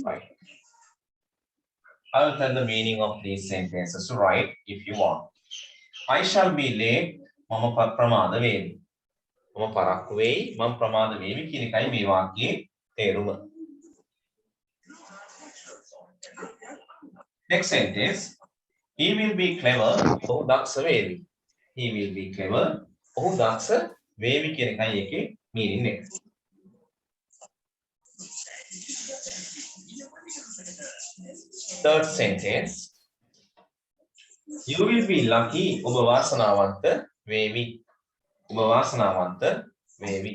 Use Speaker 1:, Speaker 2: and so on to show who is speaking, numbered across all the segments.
Speaker 1: Right. I'll tell the meaning of these sentences to write if you want. I shall be late. මම ප්‍රමාද වේවි. මම පරක්කු වෙයි. මම ප්‍රමාද වේවි කියන එකයි මේ වාක්‍යයේ තේරුම. Next sentence. He will be clever. ඔහු දක්ෂ වේවි. He will be clever. ඔහු දක්ෂ වේවි කියන එකයි එකේ meaning එක. Third sentence. You will be lucky. ඔබ වාසනාවන්ත වේවි. ඔබ වාසනාවන්ත වේවි.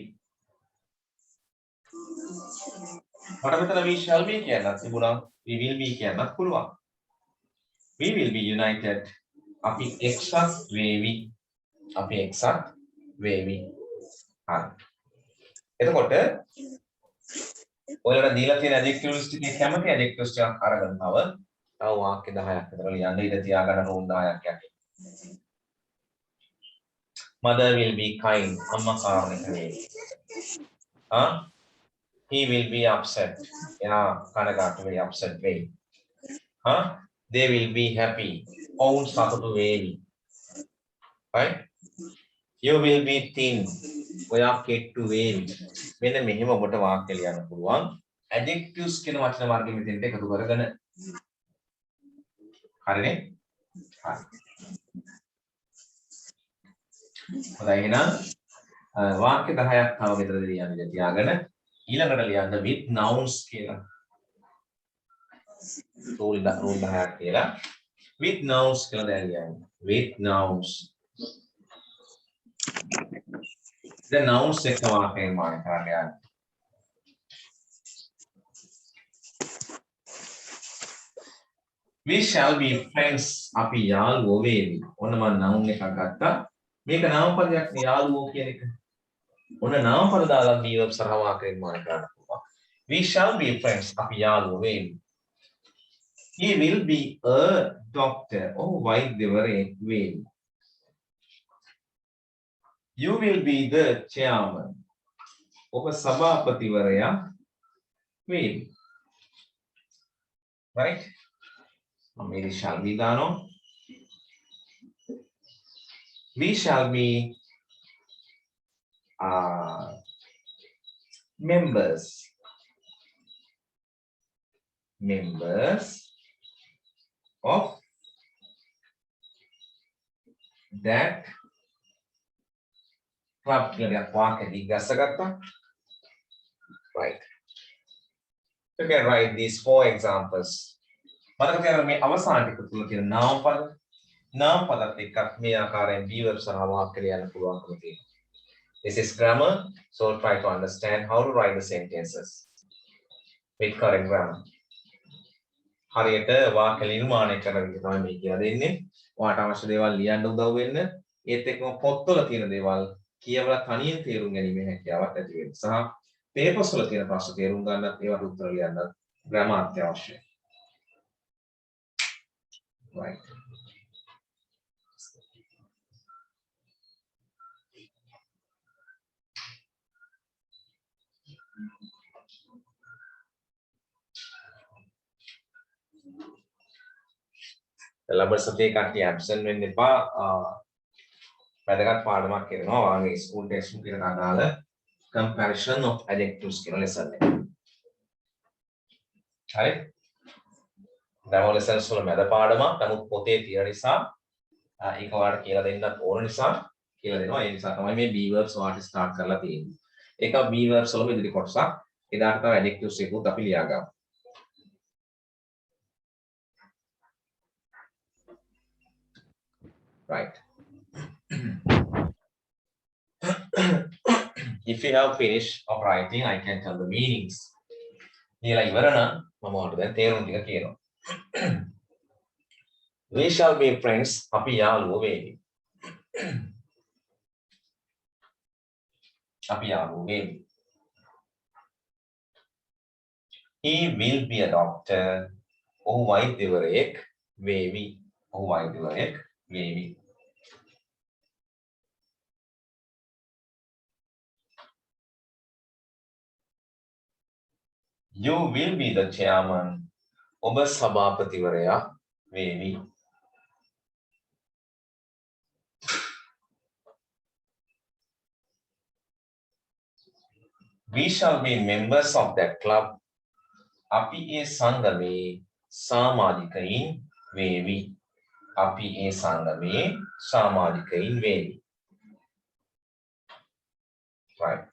Speaker 1: මට මෙතන we shall be කියන්නත් තිබුණා. We will be කියන්නත් පුළුවන්. We will be united. අපි එක්සත් වේවි. අපි එක්සත් වේවි. හරි. එතකොට ඔයාලට දීලා තියෙන adjectives ටිකේ කැමති adjectives ටිකක් අරගෙන තව වාක්‍ය 10ක් විතර ලියන්න ඉඩ තියාගන්න රූල් 10ක් යටි. Mother will be kind. අම්මා කාරුණික වේවි. He will be upset. එයා කනගාටු වෙයි upset වෙයි. They will be happy. ඔවුන් සතුටු වේවි. Right? You will be thin. ඔයා කෙට්ටු වේවි. මෙන්න මෙහෙම ඔබට වාක්‍ය ලියන්න පුළුවන්. adjectives කියන වචන වර්ගෙ මෙතෙන්ට එකතු කරගෙන. හරිනේ? හරි. හොඳයි එහෙනම් වාක්‍ය 10ක් තව මෙතන ලියන්න ඉඳ තියාගෙන ඊළඟට ලියන්න with nouns කියලා. රූල් 10ක් කියලා. with nouns කියලා දැන් ලියන්න. with nouns. The nouns එක වාක්‍යයෙන් මාන කරන්න. We shall be friends. අපි යාළුවෝ වේවි. ඔන්න මම noun එකක් ගත්තා. මේක නාමපදයක් නේ යාළුවෝ කියන එක. ඔන්න නාමපද දාලා be verb සරහ වාක්‍යයෙන් මාන කරන්න පුළුවන්. We shall be friends. අපි යාළුවෝ වේවි. He will be a doctor. ඔහු වෛද්‍යවරයෙක් වේවි. You will be the chairman. ඔබ සභාපතිවරයා වේවි. Right? We shall be දානවා. We shall be members of that club කියලා වාක්‍ය දිගස්සගත්තා. Right. You can write these 4 examples. මතක තියාගන්න මේ අවසාන ටික තුල තියෙන නාමපදත් එක්ක මේ ආකාරයෙන් be verb සහ වාක්‍ය ලියන්න පුළුවන්කම තියෙනවා. This is grammar, so try to understand how to write the sentences with correct grammar. හරියට වාක්‍ය නිර්මාණය කරන විදිහ තමයි මේ කියලා දෙන්නේ. ඔයාලට අවශ්‍ය දේවල් ලියන්න උදව් වෙන්න, ඒත් එක්කම පොත්වල තියෙන දේවල් කියවලා තනියෙන් තේරුම් ගැනීමේ හැකියාවක් ඇති වෙන්න. සහ පේපර්ස් වල තියෙන ප්‍රශ්න තේරුම් ගන්නත් ඒවට උත්තර ලියන්න grammar අත්‍යවශ්‍යයි. Right. ලබන සතියේ කට්ටිය ඇබ්සන්ට් වෙන්න එපා. වැදගත් පාඩමක් කරනවා වාගේ ස්කූල් ටෙක්ස්ට් බුක් එකට අදාළ comparison of adjectives කියන ලෙසන් එක. හරි? grammar lessons වල මැද පාඩමක්. නමුත් පොතේ තියෙන නිසා ඒක ඔයාලට කියලා දෙන්නත් ඕන නිසා කියලා දෙනවා. ඒ නිසා තමයි මේ be verbs ඔයාලට start කරලා තියෙන්නේ. ඒක be verbs වලම ඉදිරි කොටසක්. එදාට තමයි adjectives එකකුත් අපි ලියාගමු. Right. If you have finished of writing, I can tell the meanings. ලියලා ඉවර නම් මම ඔයාලට දැන් තේරුම් ටික කියනවා. We shall be friends. අපි යාළුවෝ වෙමි. අපි යාළුවෝ වෙමි. He will be a doctor. ඔහු වෛද්‍යවරයෙක් වේවි. ඔහු වෛද්‍යවරයෙක් වේවි. You will be the chairman. ඔබ සභාපතිවරයා වේවි. We shall be members of that club. අපි ඒ සංගමේ සමාජිකයින් වේවි. අපි ඒ සංගමේ සමාජිකයින් වේවි. Right.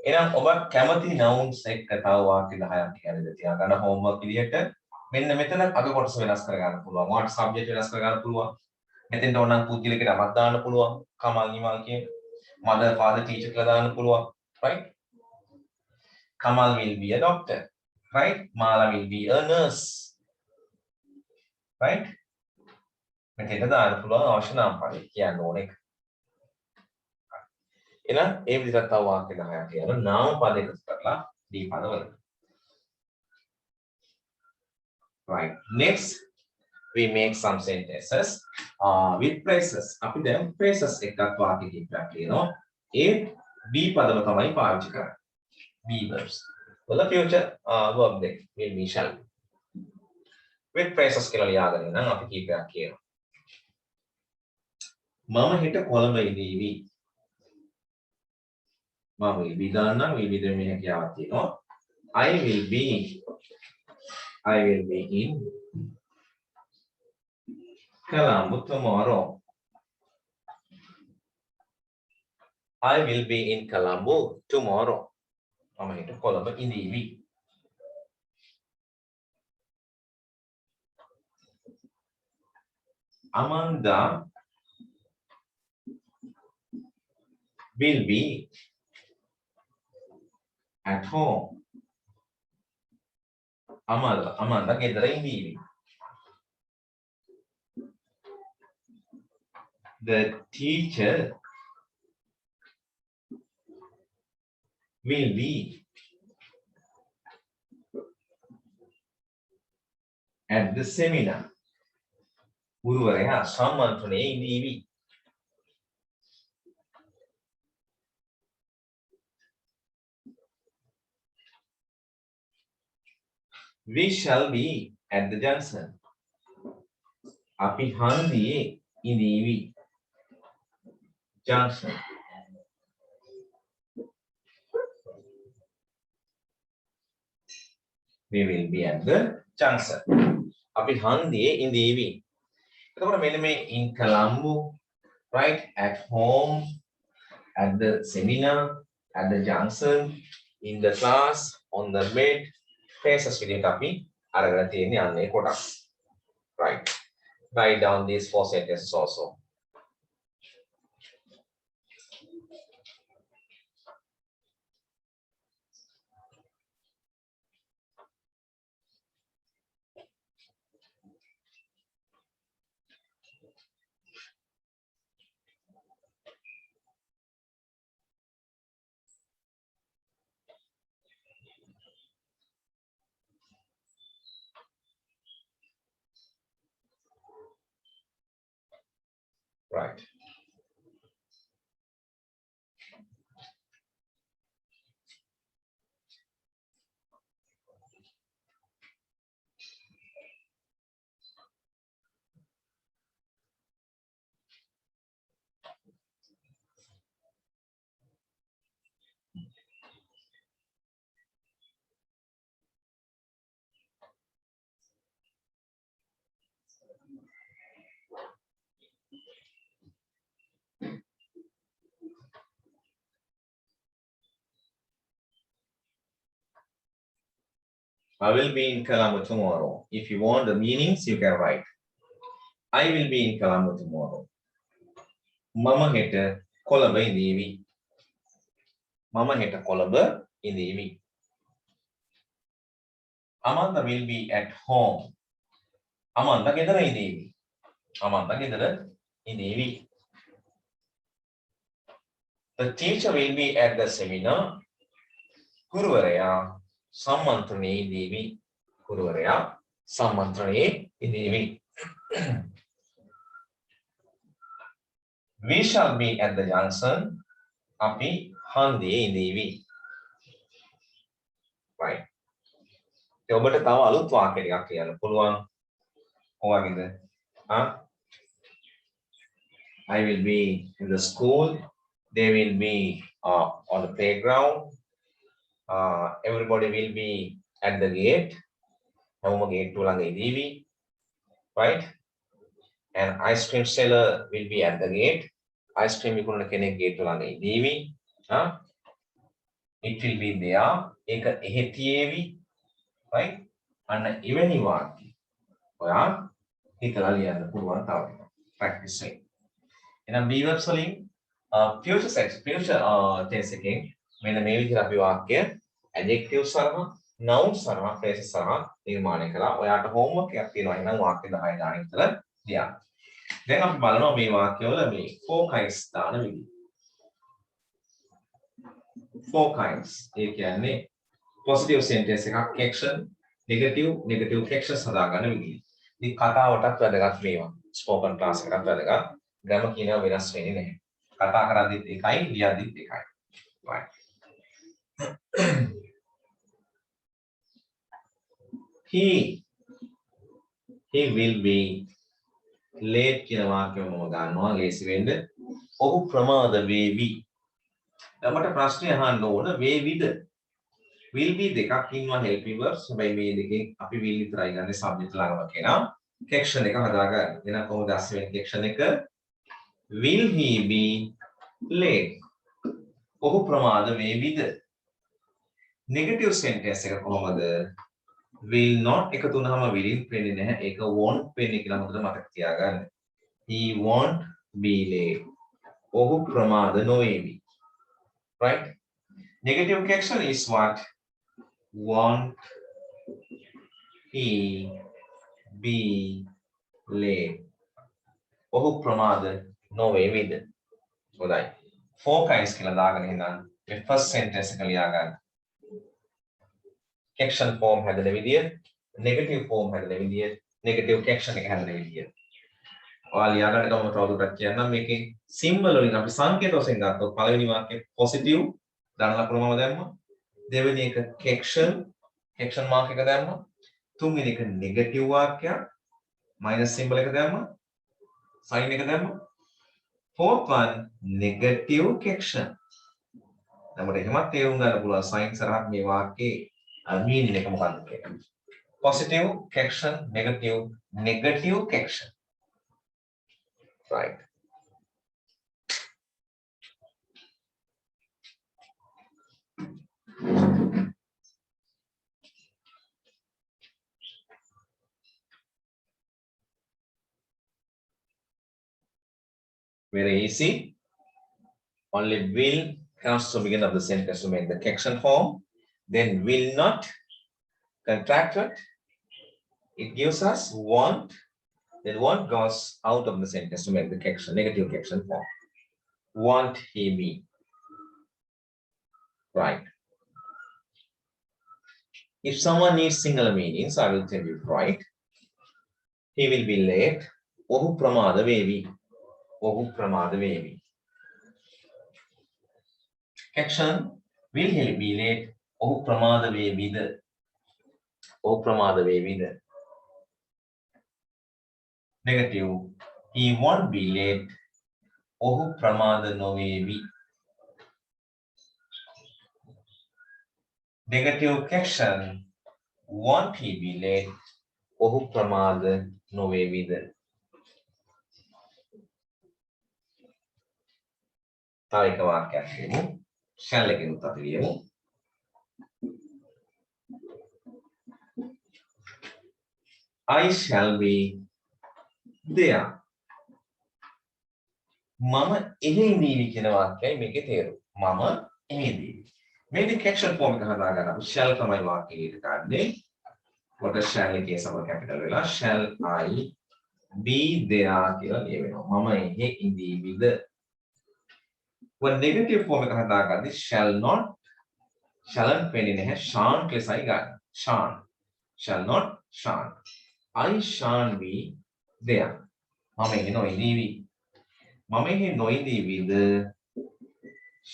Speaker 1: එහෙනම් ඔබ කැමති nouns එක්ක තව වාක්‍ය 10ක් කියන්නද තියාගන්න homework විදියට. මෙන්න මෙතන අග කොටස වෙනස් කර ගන්න පුළුවන්. ඔයාලට subject වෙනස් කර ගන්න පුළුවන්. මෙතෙන්ට ඕනනම් පුද්ගලිකට නමක් දාන්න පුළුවන්. කමල් නිමල් කියන mother father teacher කියලා දාන්න පුළුවන්. Right? Kamal will be a doctor. Right? Mala will be a nurse. Right? මෙතෙන්ට දාන්න පුළුවන් අවශ්‍ය නම් පරිදි කියන්න ඕන එක. එහෙනම් ඒ විදිහට තව වාක්‍ය 10ක් කියනවා. නාම පද එකතු කරලා දී පදවලට. Right. Next, we make some sentences with phrases. අපි දැන් phrases එකක් වාක්‍ය කිහිපයක් ලියනවා. ඒ be පදම තමයි පාවිච්චි කරන්නේ. Be verbs. Well, the future verb then will be shall. With phrases කියලා ලියාගෙන නම් අපි කිහිපයක් කියනවා. මම හෙට කොළඹ ඉඳීවි. මම will be ගන්නම් will be දෙන්නේ හැකියාවක් තියෙනවා. I will be in Colombo tomorrow. I will be in Colombo tomorrow. මම හෙට Colombo ඉඳීවි. Amanda will be at home. Amanda ගෙදර ඉඳීවි. The teacher will be at the seminar. ගුරුවරයා සම්මන්ත්‍රණයේ ඉඳීවි. We shall be at the junction. අපි හන්දියේ ඉඳීවි. Junction. We will be at the junction. අපි හන්දියේ ඉඳීවි. එතකොට මෙන්න මේ in Colombo, right, at home, at the seminar, at the junction, in the class, on the bed, phrases විදිහට අපි අරගෙන තියෙන්නේ අන්නේ කොටස්. Right. Write down these 4 sentences also. Right. I will be in Colombo tomorrow. If you want the meanings, you can write. I will be in Colombo tomorrow. Mama හෙට Colombo ඉඳීවි. Mama හෙට Colombo ඉඳීවි. Amanda will be at home. Amanda ගෙදර ඉඳීවි. Amanda ගෙදර ඉඳීවි. The teacher will be at the seminar. ගුරුවරයා සම්මන්ත්‍රණයේ ඉඳීවි. ගුරුවරයා සම්මන්ත්‍රණයේ ඉඳීවි. We shall be at the junction. අපි හන්දියේ ඉඳීවි. Right. ඔබට තව අලුත් වාක්‍ය ටිකක් කියන්න පුළුවන්. කොහොමද? I will be in the school. They will be on the playground. Everybody will be at the gate. හැමෝම gate එක ළඟ ඉදීවි. Right? And ice cream seller will be at the gate. Ice cream විකුණන කෙනෙක් gate එක ළඟ ඉදීවි. It will be there. ඒක එහෙ තියේවි. Right? අන්න එවැනි වාක්‍ය ඔයා හිතලා ලියන්න පුළුවන් තව එකක්. Practice එක. එහෙනම් be verbs වලින් future tense එකෙන් මෙන්න මේ විදිහට අපි වාක්‍ය adjectives සරහ nouns සරහ phrases සරහ නිර්මාණය කළා. ඔයාට homework එකක් තියෙනවා. එහෙනම් වාක්‍ය 10 දාන විතර ලියන්න. දැන් අපි බලනවා මේ වාක්‍යවල මේ four kinds දාන විදිහ. Four kinds. ඒ කියන්නේ positive sentence එකක් action, negative actions හදාගන්න විදිහ. ඉතින් කතාවටත් වැදගත් මේවා. spoken class එකකට වැදගත්. ග්‍රැමර් කියනවා වෙනස් වෙන්නේ නැහැ. කතා කරද්දිත් එකයි, ලියද්දිත් එකයි. right. he will be late කියන වාක්‍යය මම ගන්නවා ලේසි වෙන්න. ඔහු ප්‍රමාද වේවි. අපට ප්‍රශ්නේ අහන්න ඕන වේවිද? will be දෙකක් ඉන්නවා helping verbs. හැබැයි මේ දෙකෙන් අපි will විතරයි ගන්න subject ළඟම කෙනා. action එක හදාගන්න. එහෙනම් කොහොමද අස්වෙන්නේ action එක? Will he be late? ඔහු ප්‍රමාද වේවිද? Negative sentence එක කොහොමද? Will not එකතු වුනහම will වෙන්නේ නැහැ. ඒක won't වෙන්නේ කියලා හොඳට මතක තියාගන්න. He won't be late. ඔහු ප්‍රමාද නොවේවි. Right? Negative action is what? Won't he be late? ඔහු ප්‍රමාද නොවේවිද? හොඳයි. Four kinds කියලා දාගෙන ඉඳන් මේ first sentence එක ලියා ගන්න. action form හැදෙන විදිය, negative form හැදෙන විදිය, negative action එක හැදෙන විදිය. ඔයාලා ලියා ගන්න ගමන් තවදුරටත් කියන්නම් මේකේ symbol වලින් අපි සංකේත වශයෙන් ගත්තොත් පළවෙනි වාක්‍යය positive ධන ලකුණ මම දැම්මා. දෙවෙනි එක action mark එක දැම්මා. තුන්වෙනි එක negative වාක්‍යයක් minus symbol එක දැම්මා. sign එක දැම්මා. fourth one negative action. අපිට එහෙමත් තේරුම් ගන්න පුළුවන් sign සරහත් මේ වාක්‍යයේ meaning එක මොකක්ද කියලා. Positive action, negative action. Right. Very easy. Only will comes to begin of the sentence to make the action form. Then will not contracted. It gives us want. Then want goes out of the sentence to make the action, negative action form. Want he be. Right. If someone needs singular meanings, I will tell you, right? He will be late. Ohu pramada vevi. Ohu pramada vevi. Action. Will he be late? Ohu pramada vevi. Ohu pramada vevi. Negative. He won't be late. Ohu pramada no vevi. Negative action. Won't he be late? Ohu pramada no vevi. තව එක වාක්‍යයක් කියමු. shall එකෙන් උත් අපි ලියමු. I shall be there. මම එහෙ ඉඳීවි කියන වාක්‍යයි මේකේ තේරුම. මම එහෙ ඉඳීවි. මේ දෙක action form එක හදාගන්න අපි shall තමයි වාක්‍යයට ගන්නේ. what shall එකේ සම capital වෙලා shall I be there කියලා ලියවෙනවා. මම එහෙ ඉඳීවිද? when negative form එක හදාගන්නේ shall not shan't වෙන්නේ නැහැ shan't ලෙසයි ගන්න. shall not shan't. I shan't be there. මම එහෙ නොඉඳීවි. මම එහෙ නොඉඳීවිද?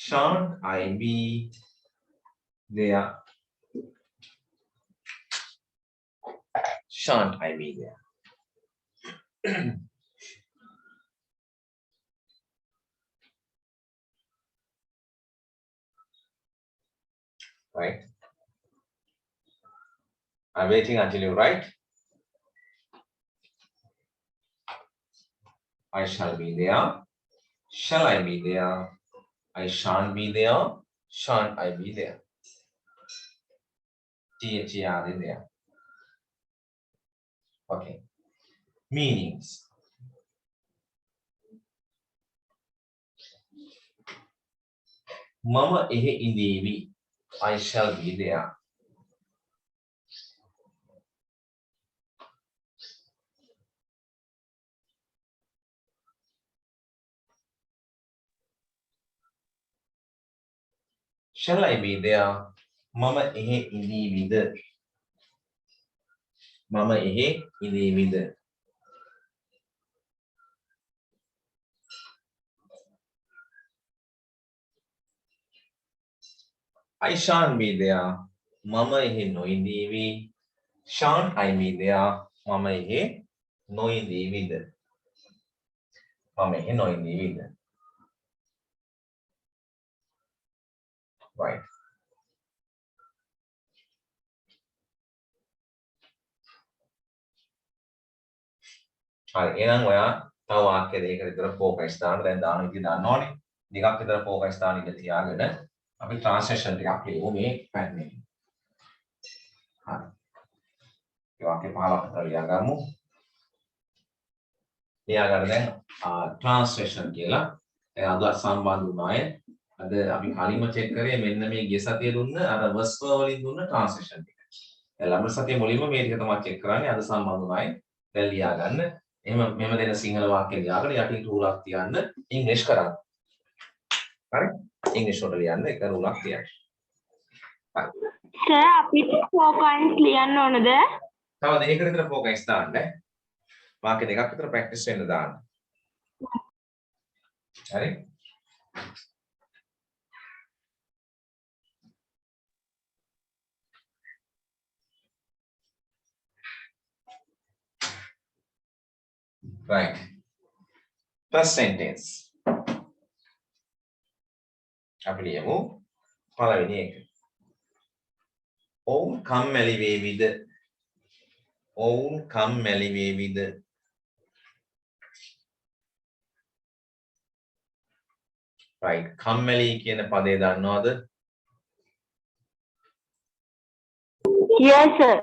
Speaker 1: shan't I be there? shan't I be there? Right? I'm waiting until you write. I shall be there. Shall I be there? I shan't be there. Shan't I be there? THER in there. Okay. Meanings. Mama ehe indevi. I shall be there. Shall I be there? Mama ehe indevida. Mama ehe indevida. I shan't be there. Mama ehe no indevi. Shan't I be there? Mama ehe no indevida. Mama ehe no indevida. Right. හරි එහෙනම් ඔයා තව වාක්‍ය දෙකකට විතර focus දාන්න දැන් දාන විදිහ දන්න ඕනේ. දෙකක් විතර ફોකස් දාන්න ඉඳ තියාගෙන අපි ට්‍රාන්ස්ලේෂන් ටිකක් ලියමු මේ පැටර්න් එකේ. හරි. ඒ වාක්‍ය 15ක් විතර ලියාගමු. ලියාගන්න දැන් ට්‍රාන්ස්ලේෂන් කියලා. දැන් අද සම්බන්ධ වුණාය. අද අපි කලින්ම චෙක් කරේ මෙන්න මේ ගිය සතිය දුන්න අර වර්ස් වලින් දුන්න ට්‍රාන්ස්ලේෂන් ටික. දැන් ළඟ සතියේ මුලින්ම මේ ටික තමයි චෙක් කරන්නේ. අද සම්බන්ධ වුණාය. දැන් ලියාගන්න. එහෙම මෙහෙම දෙන සිංහල වාක්‍ය ලියාගෙන යටින් රූලක් තියන්න ඉංග්‍රීසි කරන්න. හරි? ඉංග්‍රීසි වල ලියන්න එක රූලක් තියන්න. හරි.
Speaker 2: සර් අපිට 4 points ලියන්න ඕනද?
Speaker 1: තව දෙකකට විතර ફોකස් දාන්න. වාක්‍ය දෙකක් විතර ප්‍රැක්ටිස් වෙන්න දාන්න. හරි? Right. First sentence. අපි ලියමු පළවෙනි එක. ඔවුන් කම්මැලි වේවිද? ඔවුන් කම්මැලි වේවිද? right. කම්මැලි කියන පදේ දන්නවද?
Speaker 2: Yes sir.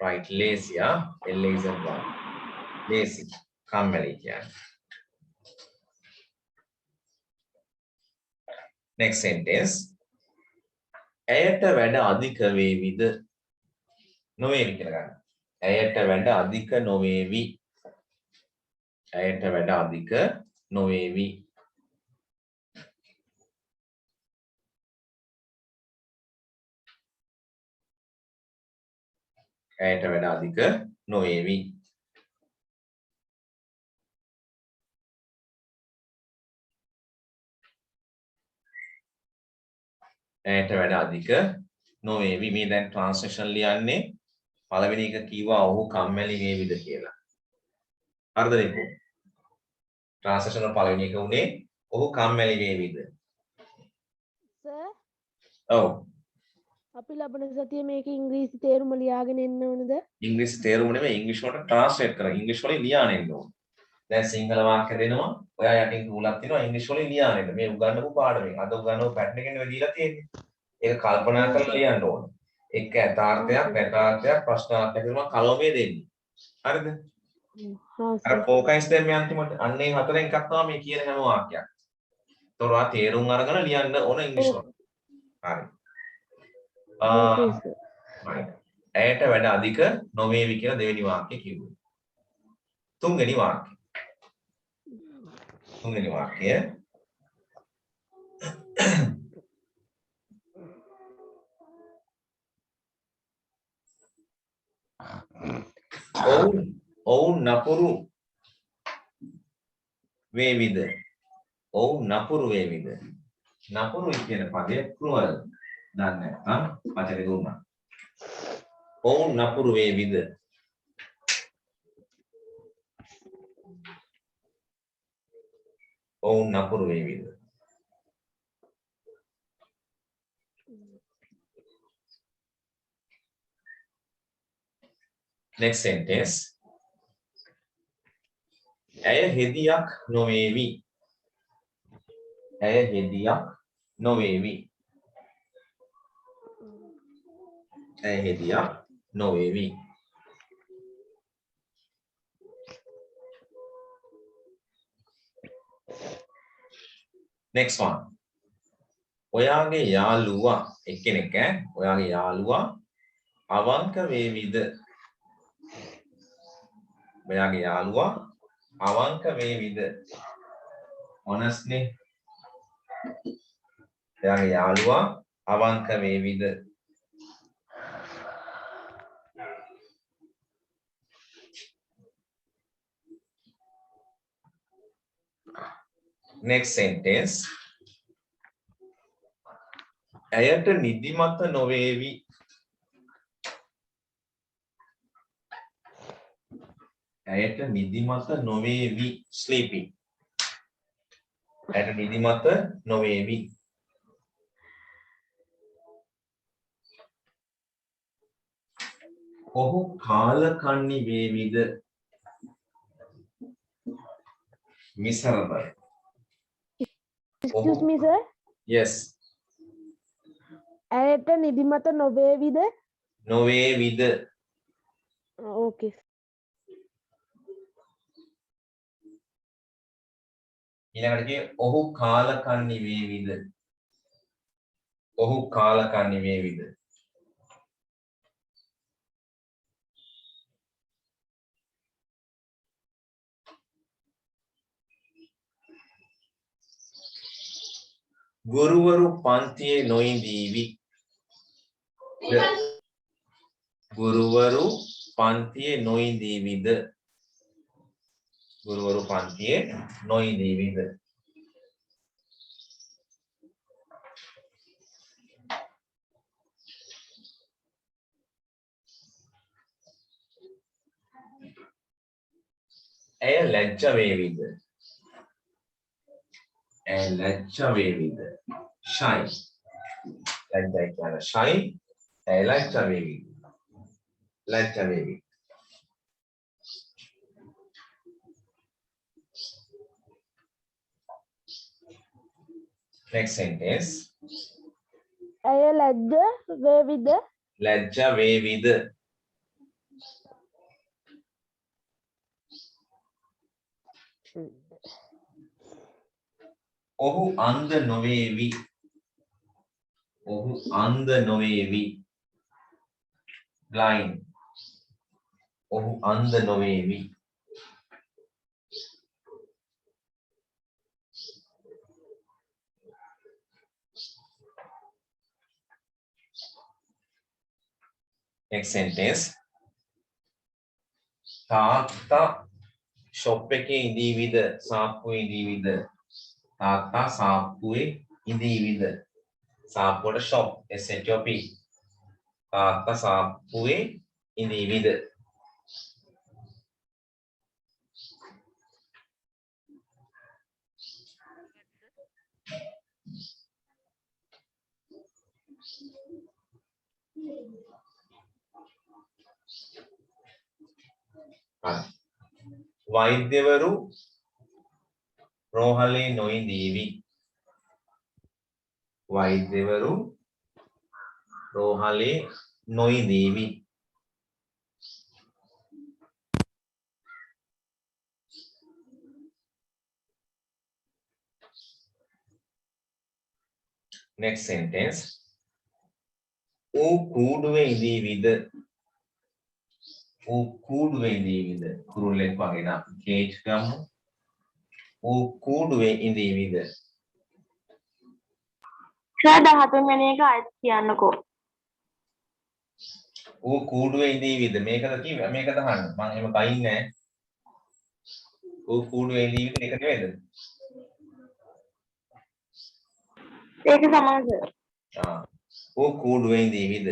Speaker 1: right. lazy L-A-Z-Y. lazy. කම්මැලි කියන්නේ. next sentence. ඇයට වැඩ අධික වේවිද? නොවේවි කියලා ගන්න. ඇයට වැඩ අධික නොවේවි. ඇයට වැඩ අධික නොවේවි. ඇයට වැඩ අධික නොවේවි. ඇයට වැඩ අධික නොවේවි. මේ දැන් ට්‍රාන්ස්ලේෂන් ලියන්නේ පළවෙනි එක කීවා ඔහු කම්මැලි වේවිද කියලා. හරිද නේ? ට්‍රාන්ස්ලේෂන් වල පළවෙනි එක උනේ ඔහු කම්මැලි වේවිද?
Speaker 3: සර්
Speaker 1: ඔව්.
Speaker 3: අපි ලබන සතියේ මේක ඉංග්‍රීසි තේරුම ලියාගෙන එන්න ඕනද?
Speaker 1: ඉංග්‍රීසි තේරුම නෙමෙයි ඉංග්‍රීසි වලට ට්‍රාන්ස්ලේට් කරලා ඉංග්‍රීසි වලින් ලියාගෙන එන්න ඕනේ. දැන් සිංහල වාක්‍ය දෙනවා. ඔයා යටින් රූලක් දෙනවා ඉංග්‍රීසි වලින් ලියාගෙන එන්න. මේ උගන්වපු පාඩමෙන්. අද උගන්වපු පැටර්න් එකෙන් දීලා තියෙන්නේ. ඒක කල්පනා කරලා ලියන්න ඕනේ. එක්ක යථාර්ථයක්, පැටාර්ථයක්, ප්‍රශ්නාර්ථයක් කියලා කලමේ දෙන්නේ. හරිද?
Speaker 3: හා
Speaker 1: අර
Speaker 3: සර්.
Speaker 1: ફોකස් දෙන්නේ අන්තිමට අන්නේ හතරෙන් එකක් තමයි මේ කියන හැම වාක්‍යයක්. ඒතකොට ඔයා තේරුම් අරගෙන ලියන්න ඕන ඉංග්‍රීසි වල. හරි.
Speaker 3: Okay, sir.
Speaker 1: right. ඇයට වැඩ අධික නොවේවි කියලා දෙවෙනි වාක්‍ය කිව්වේ. තුන්වෙනි වාක්‍ය. තුන්වෙනි වාක්‍ය. ඔවුන් නපුරු වේවිද? ඔවුන් නපුරු වේවිද? නපුරු කියන පදය cruel. දන්නේ නැත්නම් වචනේ දුන්නා. ඔවුන් නපුරු වේවිද? ඔවුන් නපුරු වේවිද? Next sentence. ඇය හෙදියක් නොවේවි. ඇය හෙදියක් නොවේවි. ඇය හෙදියක් නොවේවි. Next one. ඔයාගේ යාළුවා එක්කෙනෙක් ඔයාගේ යාළුවා අවංක වේවිද? ඔයාගේ යාළුවා අවංක වේවිද? honest නේ. ඔයාගේ යාළුවා අවංක වේවිද? Next sentence. ඇයට නිදිමත නොවේවි. ඇයට නිදිමත නොවේවි. sleepy. ඇයට නිදිමත නොවේවි. ඔහු කාලකන්නි වේවිද? miserable.
Speaker 3: Excuse me sir.
Speaker 1: Yes.
Speaker 3: ඇයට නිදිමත නොවේවිද?
Speaker 1: නොවේවිද?
Speaker 3: Okay.
Speaker 1: ඊළඟට කියේ ඔහු කාලකන්නි වේවිද? ඔහු කාලකන්නි වේවිද? ගුරුවරු පන්තියේ නොඉඳීවි. ගුරුවරු පන්තියේ නොඉඳීවිද? ගුරුවරු පන්තියේ නොඉඳීවිද? ඇය ලැජ්ජ වේවිද? ඇය ලැජ්ජ වේවිද? shy. ලැජ්ජයි කියන shy. ඇය ලැජ්ජ වේවිද? ලැජ්ජ වේවිද? Next sentence.
Speaker 3: ඇය ලැජ්ජ වේවිද?
Speaker 1: ලැජ්ජ වේවිද? ඔහු අන්ධ නොවේවි. ඔහු අන්ධ නොවේවි. blind. ඔහු අන්ධ නොවේවි. Next sentence. තාත්තා shop එකේ ඉඳීවිද? සාප්පුවේ ඉඳීවිද? තාත්තා සාප්පුවේ ඉඳීවිද? සාප්පුවට shop SHOP. තාත්තා සාප්පුවේ ඉඳීවිද? වෛද්‍යවරු රෝහලේ නොඉඳීවි. වෛද්‍යවරු රෝහලේ නොඉඳීවි. Next sentence. ඌ කූඩුවේ ඉඳීවිද? ඌ කූඩුවේ ඉඳීවිද? කුරුල්ලෙක් වගේ නම් කේජ් ගමු. ඌ කූඩුවේ ඉඳීවිද?
Speaker 2: සර් 13 වෙනි එක ආයෙත් කියන්නකෝ.
Speaker 1: ඌ කූඩුවේ ඉඳීවිද? මේකද කිව්වේ? මේකද අහන්න. මම එහෙම කයින් නෑ. ඌ කූඩුවේ ඉඳීවිද? ඒක නෙවෙයිද?
Speaker 2: ඒක සමාන සර්.
Speaker 1: ඌ කූඩුවේ ඉඳීවිද?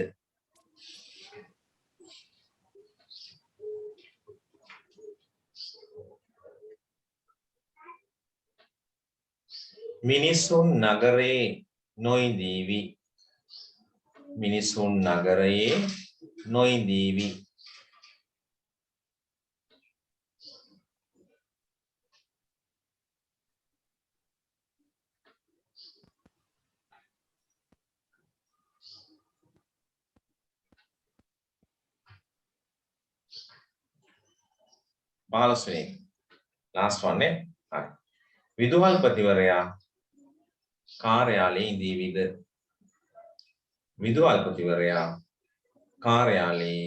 Speaker 1: මිනිසුන් නගරේ නොඉඳීවි. මිනිසුන් නගරයේ නොඉඳීවි. පාලස්වෙනි last one නේ. හරි. විදුහල්පතිවරයා කාර්යාලයේ ඉඳීවිද? විදුහල්පතිවරයා කාර්යාලයේ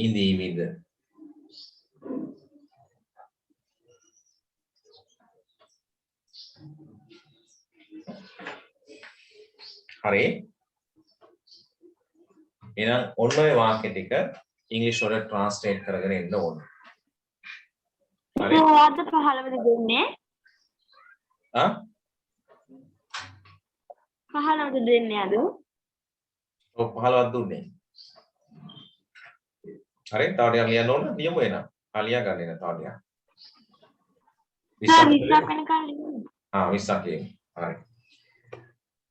Speaker 1: ඉඳීවිද? හරි. එහෙනම් ඔන්න ඔය වාක්‍ය ටික ඉංග්‍රීසි වලට ට්‍රාන්ස්ලේට් කරගෙන එන්න ඕන. හරි.
Speaker 2: මොකද්ද 15ද දෙන්නේ?
Speaker 1: ආ
Speaker 2: 15ද දෙන්නේ අද?
Speaker 1: ඔව් 15ක් දුන්නේ. හරි. තව ටිකක් ලියන්න ඕන නියම වෙනවා. ලියා ගන්න එන තව ටිකක්.
Speaker 2: 20ක් වෙනකන් ලියන්න.
Speaker 1: 20ක් ලියමු. හරි.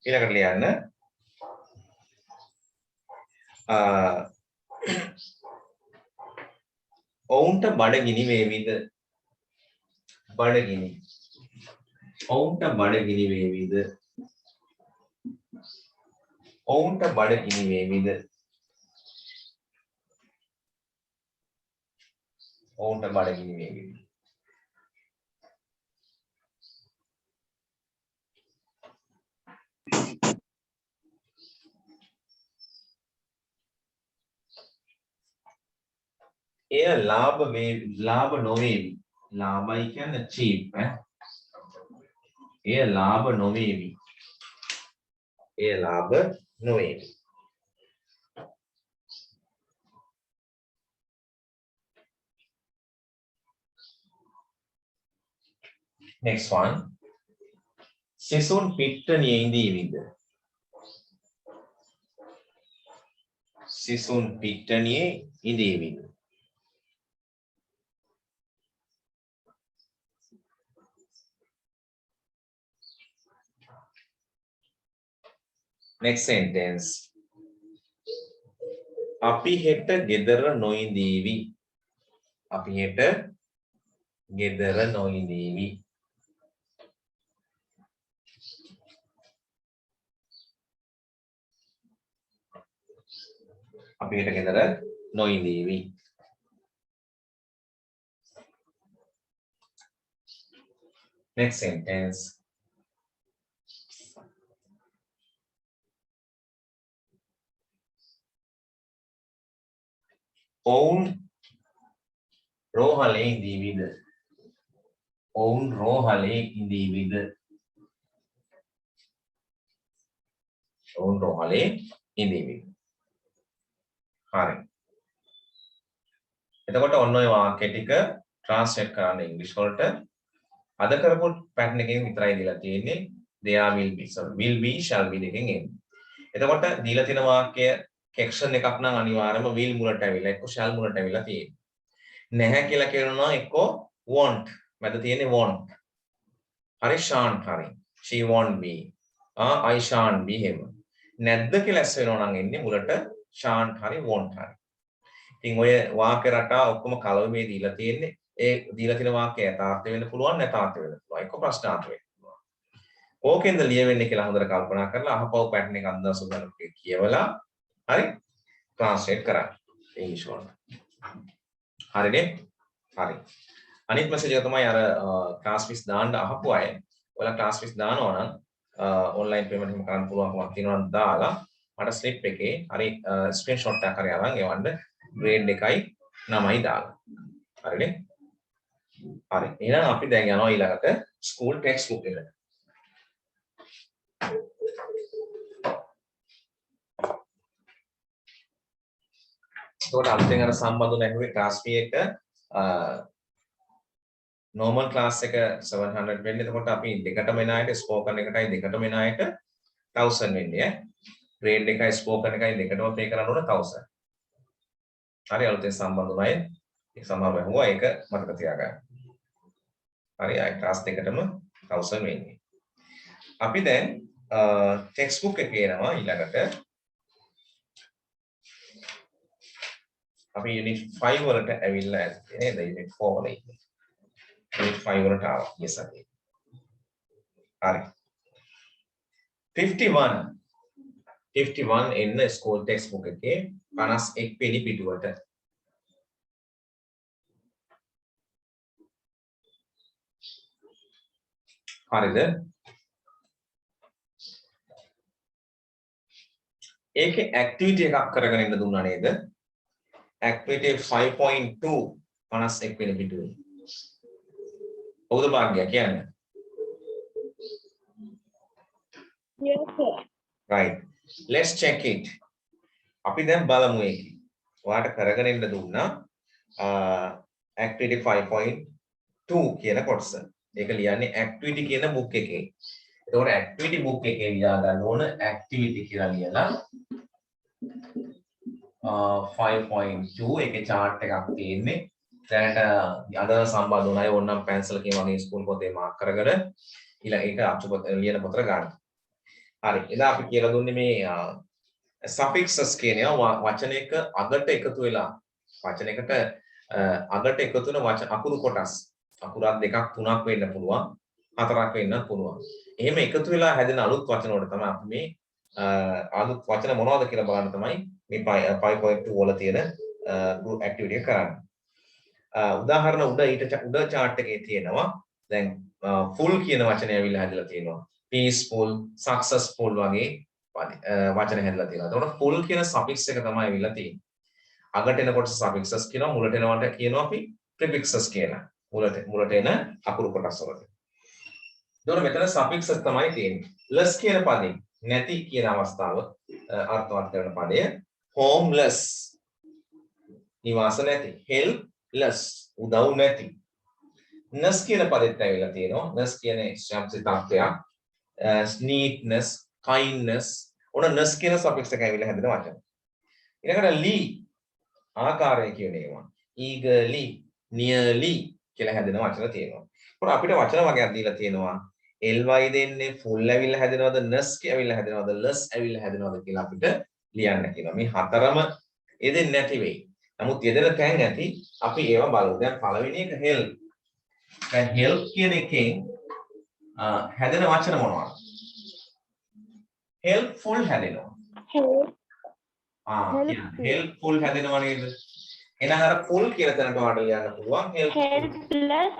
Speaker 1: ඊළඟට ලියන්න ඔවුන්ට බඩගිනි වේවිද? බඩගිනි. ඔවුන්ට බඩගිනි වේවිද? ඔවුන්ට බඩගිනි වේවිද? ඔවුන්ට බඩගිනි වේවිද? එය ලාභ නොවේවි. ලාභයි කියන්නේ cheap ඈ. එය ලාභ නොවේවි. එය ලාභ නොවේවි. Next one. සිසුන් පිට්ටනියේ ඉඳීවිද? සිසුන් පිට්ටනියේ ඉඳීවිද? Next sentence. අපි හෙට ගෙදර නොඉඳීවි. අපි හෙට ගෙදර නොඉඳීවි. අපි හෙට ගෙදර නොඉඳීවි. Next sentence. ඔවුන් රෝහලේ ඉඳීවිද? ඔවුන් රෝහලේ ඉඳීවිද? ඔවුන් රෝහලේ ඉඳීවිද? හරි. එතකොට ඔන්න ඔය වාක්‍ය ටික ට්‍රාන්ස්ලේට් කරන්න ඉංග්‍රීසි වලට. අද කරපු පැටර්න් එකෙන් විතරයි දීලා තියෙන්නේ. there will be. so will be shall be දෙකෙන් එන්නේ. එතකොට දීලා තියෙන වාක්‍ය කෙක්ෂන් එකක් නම් අනිවාර්යයෙන්ම will මුලට ඇවිල්ලා එක්ක shall මුලට ඇවිල්ලා තියෙන්නේ. නැහැ කියලා කියනවා එක්ක won't. මැද තියෙන්නේ won't. හරි shan't හරි. she won't be. I shan't be එහෙම. නැද්ද කියලා ඇස් වෙනවා නම් එන්නේ මුලට shan't හරි won't හරි. ඉතින් ඔය වාක්‍ය රටා ඔක්කොම කලවමේ දීලා තියෙන්නේ. ඒ දීලා තියෙන වාක්‍ය යථාර්ථ වෙන්න පුළුවන් නැතාර්ථ වෙන්න පුළුවන්. එක්ක ප්‍රශ්නාර්ථ වෙන්න පුළුවන්. ඕකෙන්ද ලියවෙන්නේ කියලා හොඳට කල්පනා කරලා අහපව පැටර්න් එක අන්දා සුබන කියවලා හරි ට්‍රාන්ස්ලේට් කරන්න ඉංග්‍රීසි වලට. හරිනේ? හරි. අනිත් මෙසේජ් එක තමයි අර ක්ලාස් ෆීස් දාන්න අහපු අය. ඔයාලා ක්ලාස් ෆීස් දානවා නම් ඔන්ලයින් පේමන්ට් එකම කරන්න පුළුවන්කමක් තියෙනවා නම් දාලා මට ස්ලිප් එකේ හරි ස්ක්‍රීන්ෂොට් එකක් හරි අරන් එවන්න ග්‍රේඩ් එකයි නමයි දාලා. හරිනේ? හරි. එහෙනම් අපි දැන් යනවා ඊළඟට ස්කූල් ටෙක්ස්ට් බුක් එකට. ඒකට අලුතෙන් අර සම්බන්ධ නැහුවේ ක්ලාස් fee එක normal class එක 700 වෙන්නේ. එතකොට අපි දෙකටම එන අයට spoken එකටයි දෙකටම එන අයට 1000 වෙන්නේ ඈ. grade එකයි spoken එකයි දෙකටම pay කරන්න ඕන 1000. හරි අලුතෙන් සම්බන්ධ වුණා අය. ඒක සමහරව ඇහුවා ඒක මතක තියාගන්න. හරි අය ක්ලාස් දෙකටම 1000 වෙන්නේ. අපි දැන් ටෙක්ස්ට් බුක් එකේ එනවා ඊළඟට අපි යුනිට් 5 වලට ඇවිල්ලා ඇත්තේ නේද යුනිට් 4 වල ඉන්නේ යුනිට් 5 වලට ආවා yes අපි හරි 51 එන්න ස්කෝල් ටෙක්ස්ට් බුක් එකේ 51 වෙනි පිටුවට හරිද ඒකේ ඇක්ටිවිටි එකක් කරගෙන ඉන්න දුන්නා නේද activity 5.2 51 වෙනි පිටුවේ. ඔව්ද භාග්‍ය කියන්නේ?
Speaker 2: Yes, sir.
Speaker 1: Right. Let's check it. අපි දැන් බලමු ඒකේ. ඔයාලට කරගෙන ඉන්න දුන්නා activity 5.2 කියන කොටස. ඒක ලියන්නේ activity කියන book එකේ. එතකොට activity book එකේ ලියා ගන්න ඕන activity කියලා ලියලා 5.2 එකේ chart එකක් තියෙන්නේ. දැනට අද සම්බන්ධ වුණ අය ඕනනම් පැන්සල් එකේ වගේ ස්කූල් පොතේ මාක් කරගෙන ඊළඟ ඒක අච්චුපත ලියන පොතට ගන්න. හරි. එදා අපි කියලා දුන්නේ මේ suffixes කියන ඒවා වචනයක අගට එකතු වෙලා වචනයකට අගට එකතු වෙන අකුරු කොටස්. අකුරක් දෙකක් තුනක් වෙන්න පුළුවන්. හතරක් වෙන්නත් පුළුවන්. එහෙම එකතු වෙලා හැදෙන අලුත් වචන වලට තමයි අපි මේ අලුත් වචන මොනවද කියලා බලන්න තමයි මේ 5.2 වල තියෙන group activity එක කරන්නේ. උදාහරණ උඩ chart එකේ තියෙනවා දැන් full කියන වචනය ඇවිල්ලා හැදලා තියෙනවා. peaceful, successful වගේ වචන හැදලා තියෙනවා. එතකොට full කියන suffix එක තමයි ඇවිල්ලා තියෙන්නේ. අගට එනකොට suffixes කියනවා මුලට එනවට කියනවා අපි prefixes කියලා. මුලට එන අකුරු කොටස් වලට. එතකොට මෙතන suffixes තමයි තියෙන්නේ. less කියන පදේ නැති කියන අවස්ථාව අර්ථවත් කරන පදය homeless නිවාස නැති helpless උදව් නැති ness කියන පදෙත් ඇවිල්ලා තියෙනවා ness කියන්නේ ශබ්දිතාර්ථයක් neatness kindness ඔන්න ness කියන suffix එක ඇවිල්ලා හැදෙන වචන ඊළඟට lee ආකාරය කියන ඒවා eagerly nearly කියලා හැදෙන වචන තියෙනවා ඒකට අපිට වචන වගේක් දීලා තියෙනවා ly දෙන්නේ full ඇවිල්ලා හැදෙනවද ness ඇවිල්ලා හැදෙනවද less ඇවිල්ලා හැදෙනවද කියලා අපිට ලියන්න කියනවා මේ හතරම යෙදෙන්නේ නැති වෙයි නමුත් යෙදෙන තැන් ඇති අපි ඒවා බලමු දැන් පළවෙනි එක help දැන් help කියන එකෙන් හැදෙන වචන මොනවද helpful හැදෙනවා helpful හැදෙනවා නේද එහෙනම් අර full කියලා තැනට වඩා ලියන්න පුළුවන්
Speaker 2: helpless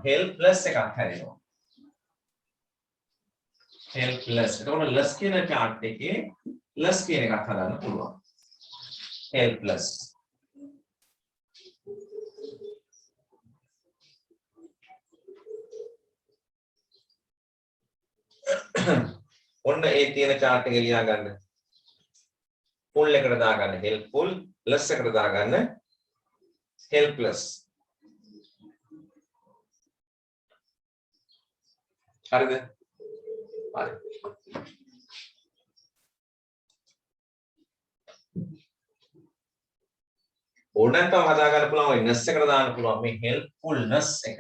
Speaker 1: helpless එකක් හැදෙනවා helpless එතකොට less කියන chart එකේ less කියන එකක් හදන්න පුළුවන් helpless ඔන්න ඒ තියෙන chart එක ලියා ගන්න full එකට දාගන්න helpful less එකට දාගන්න helpless හරිද හරි ඕනනම් තව හදා ගන්න පුළුවන් ඔය ness එකට දාන්න පුළුවන් මේ helpfulness එක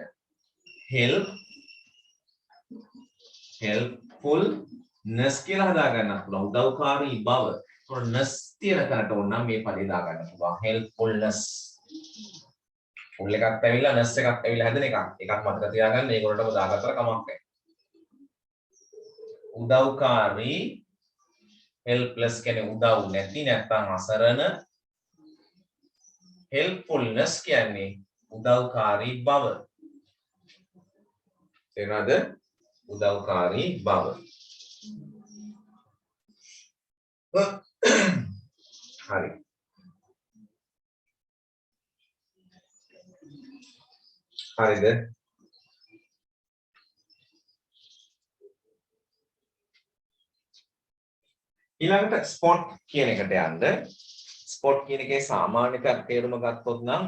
Speaker 1: helpfulness කියලා හදා ගන්න පුළුවන් උදව්කාරී බව. ඒතකොට ness තියෙන තැනට ඕනනම් මේ පදේ දා ගන්න පුළුවන් helpfulness. full එකක් ඇවිල්ලා ness එකක් ඇවිල්ලා හැදෙන එකක්. එකක් මතක තියාගන්න මේගොල්ලන්ටම දාගත්තට කමක් නැහැ. උදව්කාරී helpless කියන්නේ උදව් නැති නැත්නම් අසරණ helpfulness කියන්නේ උදව්කාරී බව. තේරුණාද? උදව්කාරී බව. හරි. හරිද? ඊළඟට spot කියන එකට යන්න. spot කියන එකේ සාමාන්‍ය තේරුම ගත්තොත් නම්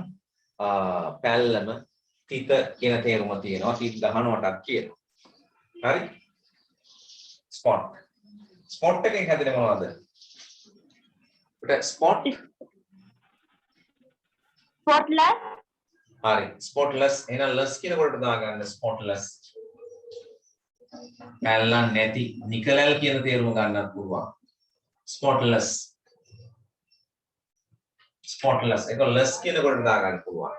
Speaker 1: පැල්ලම තිත කියන තේරුම තියෙනවා. තිත් ගහනවටත් කියනවා. හරි? spot. spot එකෙන් හැදෙන්නේ මොනවද? spot
Speaker 2: spotless
Speaker 1: හරි spotless එහෙනම් less කියන කොටට දාගන්න spotless පැල්ලම් නැති නිකලල් කියන තේරුම ගන්නත් පුළුවන්. spotless ඒක less කියන කොට දා ගන්න පුළුවන්.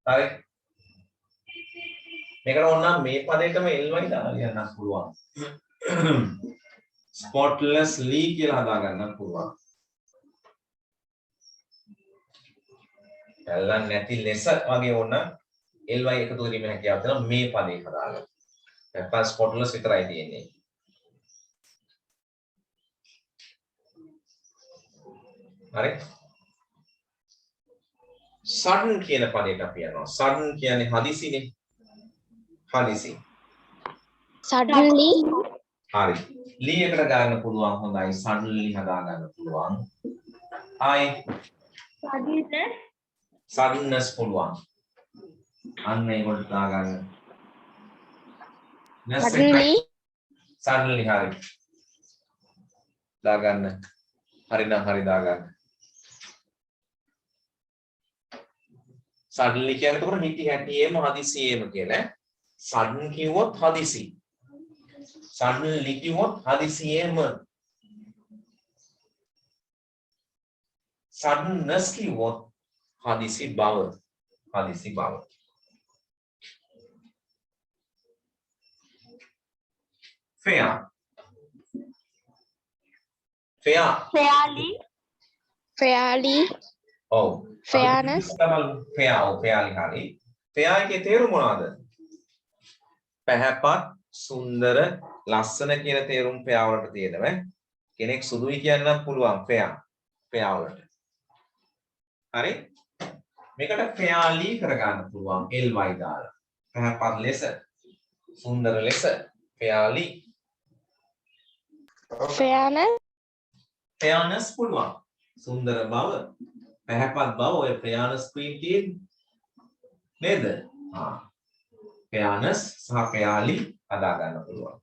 Speaker 1: හරි. මේකට ඕනනම් මේ පදේටම ly දාලා ලියන්නත් පුළුවන්. spotlessly කියලා හදා ගන්නත් පුළුවන්. පැල්ලම් නැති less වගේ ඕන ly එකතු කිරීමේ හැකියාව තියෙනවා මේ පදේ හදාගන්න. නැත්නම් spotless විතරයි තියෙන්නේ. හරි. sudden කියන පදයට අපි යනවා. sudden කියන්නේ හදිසිනේ. හදිසි.
Speaker 2: Suddenly.
Speaker 1: හරි. lee එකට ගන්න පුළුවන් හොඳයි. suddenly හදා ගන්න පුළුවන්. ආයි suddenness පුළුවන්. අන්න ඒකට දා ගන්න. suddenly හරි. දා ගන්න. හරි නම් හරි දා ගන්න. suddenly කියන්නේ එතකොට හිටි හැටියේම හදිසියෙම කියලා. sudden කිව්වොත් හදිසි. suddenly කිව්වොත් හදිසියෙම. suddenness කිව්වොත් හදිසි බව. හදිසි බව. fair. fair.
Speaker 2: Fairly.
Speaker 1: ඔව්.
Speaker 2: Fairness.
Speaker 1: fair fairly හරි. fair එකේ තේරුම මොනවද? පැහැපත්, සුන්දර, ලස්සන කියන තේරුම් fair වලට තියෙනවා. කෙනෙක් සුදුයි කියන්නත් පුළුවන් fair. fair වලට. හරි? මේකට fairly කරගන්න පුළුවන් ly දාලා. පැහැපත් ලෙස, සුන්දර ලෙස fairly. fairness පුළුවන්. සුන්දර බව, පැහැපත් බව ඔය fairness ස්ක්‍රීන් තියෙන්නේ. නේද? fairness සහ fairly හදා ගන්න පුළුවන්.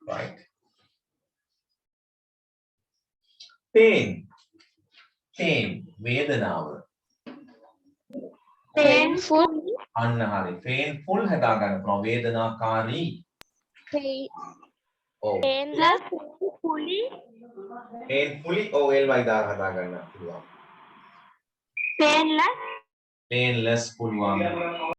Speaker 1: right. pain වේදනාව.
Speaker 2: Painful.
Speaker 1: අන්න හරි. painful හදා ගන්න පුළුවන් වේදනාකාරී. ඔව්.
Speaker 2: Painlessly.
Speaker 1: painfully ly දාලා හදා ගන්න පුළුවන්.
Speaker 2: Painless.
Speaker 1: painless පුළුවන්.